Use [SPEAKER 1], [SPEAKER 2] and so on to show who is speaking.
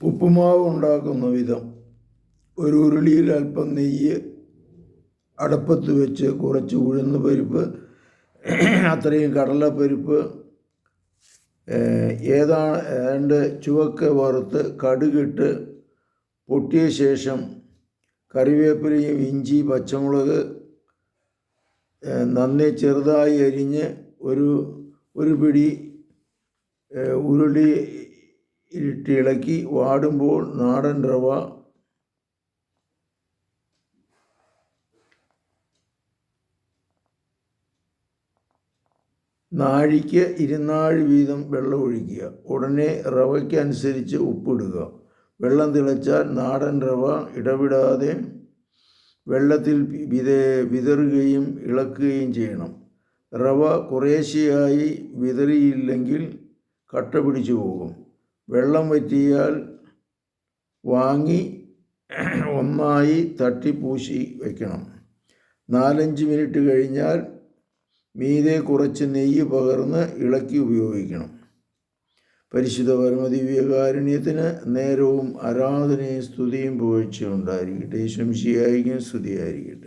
[SPEAKER 1] ഉപ്പുമാവ് ഉണ്ടാക്കുന്ന വിധം. ഒരു ഉരുളിയിൽ അല്പം നെയ്യ് അടപ്പത്ത് വെച്ച് കുറച്ച് ഉഴുന്ന് പരിപ്പ്, അത്രയും കടലപ്പരിപ്പ്, ഏതാണ്ട് ചുവക്ക വറുത്ത് കടുകിട്ട് പൊട്ടിയ ശേഷം കറിവേപ്പിലയും ഇഞ്ചി പച്ചമുളക് നന്നേ ചെറുതായി അരിഞ്ഞ് ഒരു പിടി ഉരുളി ഇട്ട് ഇളക്കി വാടുമ്പോൾ നാടൻ റവ നാഴിക്ക് 2 നാഴി വീതം വെള്ളം ഒഴിക്കുക. ഉടനെ റവയ്ക്കനുസരിച്ച് ഉപ്പിടുക. വെള്ളം തിളച്ചാൽ നാടൻ റവ ഇടവിടാതെ വെള്ളത്തിൽ വിതറുകയും ഇളക്കുകയും ചെയ്യണം. റവ കുറേശ്ശെയായി വിതറിയില്ലെങ്കിൽ കട്ട പിടിച്ചു പോകും. വെള്ളം വറ്റിയാൽ വാങ്ങി ഒന്നായി തട്ടിപ്പൂശി വയ്ക്കണം. 4-5 മിനിറ്റ് കഴിഞ്ഞാൽ മീതെ കുറച്ച് നെയ്യ് പകർന്ന് ഇളക്കി ഉപയോഗിക്കണം. പരിശുദ്ധ പരമദിവ്യകാരുണ്യത്തിന് നേരവും ആരാധനയും സ്തുതിയും പുകഴ്ചയും ഉണ്ടായിരിക്കട്ടെ. ഈശോ മിശിഹായ്ക്ക് സ്തുതിയായിരിക്കട്ടെ.